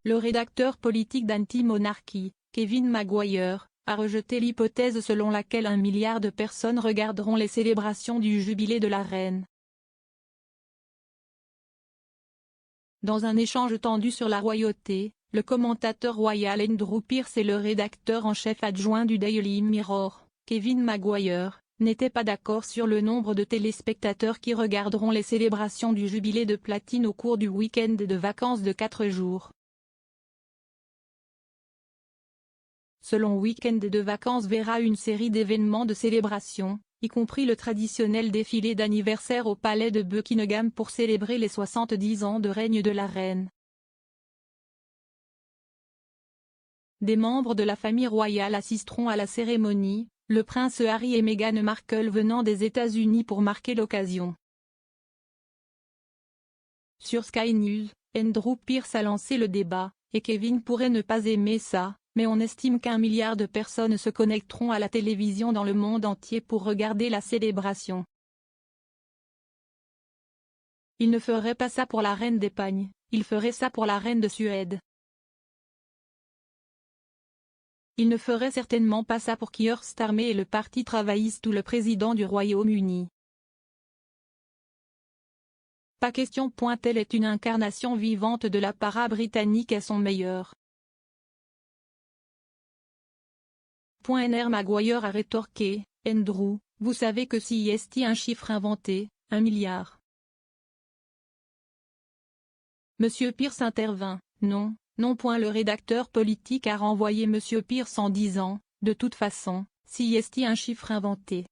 Le rédacteur politique d'Anti-Monarchie, Kevin Maguire, a rejeté l'hypothèse selon laquelle 1 milliard de personnes regarderont les célébrations du jubilé de la reine. Dans un échange tendu sur la royauté, le commentateur royal Andrew Pearce et le rédacteur en chef adjoint du Daily Mirror, Kevin Maguire, n'étaient pas d'accord sur le nombre de téléspectateurs qui regarderont les célébrations du jubilé de platine au cours du week-end de vacances de 4 jours. Selon Week-end de vacances verra une série d'événements de célébration, y compris le traditionnel défilé d'anniversaire au palais de Buckingham pour célébrer les 70 ans de règne de la reine. Des membres de la famille royale assisteront à la cérémonie, le prince Harry et Meghan Markle venant des États-Unis pour marquer l'occasion. Sur Sky News, Andrew Pearce a lancé le débat, et Kevin pourrait ne pas aimer ça, mais on estime qu'1 milliard de personnes se connecteront à la télévision dans le monde entier pour regarder la célébration. Il ne ferait pas ça pour la reine d'Espagne, il ferait ça pour la reine de Suède. Il ne ferait certainement pas ça pour Keir Starmer et le parti travailliste ou le président du Royaume-Uni. Pas question. Elle est une incarnation vivante de l'apparat britannique à son meilleur. Nr. Maguire a rétorqué, Andrew, vous savez que si est un chiffre inventé, 1 milliard. Monsieur Pearce intervint, non. Le rédacteur politique a renvoyé Monsieur Pearce en disant, de toute façon, si est un chiffre inventé.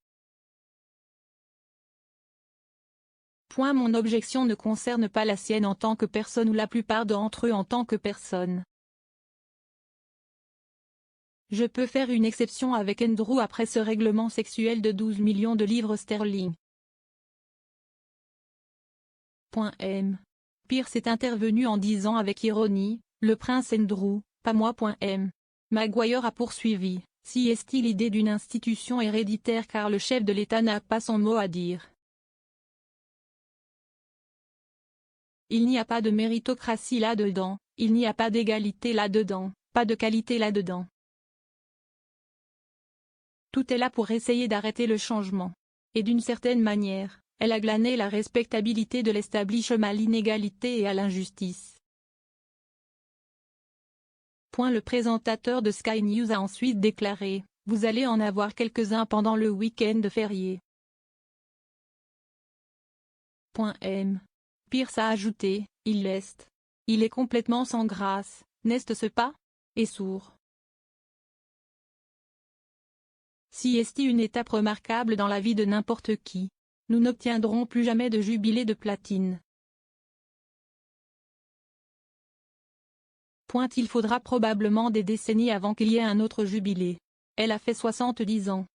Mon objection ne concerne pas la sienne en tant que personne ou la plupart d'entre eux en tant que personne. Je peux faire une exception avec Andrew après ce règlement sexuel de 12 millions de livres sterling. M. Pearce est intervenu en disant avec ironie, le prince Andrew, pas moi. M. Maguire a poursuivi, si est l'idée d'une institution héréditaire car le chef de l'État n'a pas son mot à dire. Il n'y a pas de méritocratie là-dedans, il n'y a pas d'égalité là-dedans, pas de qualité là-dedans. Tout est là pour essayer d'arrêter le changement. Et d'une certaine manière, elle a glané la respectabilité de l'establishment à l'inégalité et à l'injustice. Le présentateur de Sky News a ensuite déclaré, vous allez en avoir quelques-uns pendant le week-end férié. M. Pearce a ajouté, il est complètement sans grâce, n'est-ce pas? Et sourd. Si est une étape remarquable dans la vie de n'importe qui. Nous n'obtiendrons plus jamais de jubilé de platine. Il faudra probablement des décennies avant qu'il y ait un autre jubilé. Elle a fait 70 ans.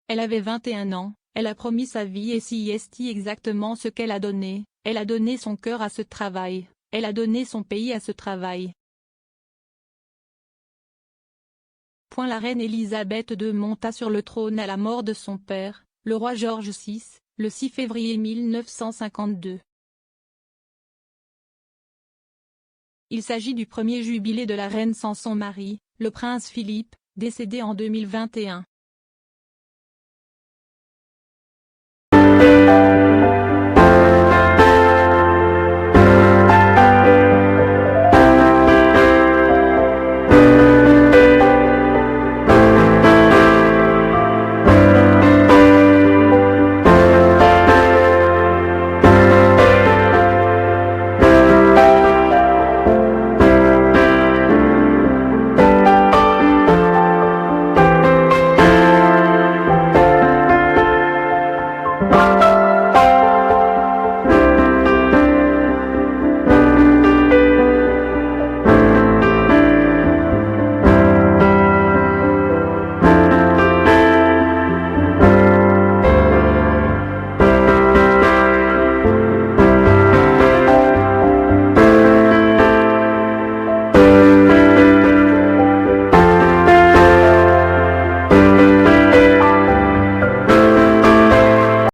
Elle avait 21 ans, elle a promis sa vie et si est exactement ce qu'elle a donné, elle a donné son cœur à ce travail, elle a donné son pays à ce travail. La reine Elisabeth II monta sur le trône à la mort de son père, le roi George VI, le 6 février 1952. Il s'agit du premier jubilé de la reine sans son mari, le prince Philippe, décédé en 2021.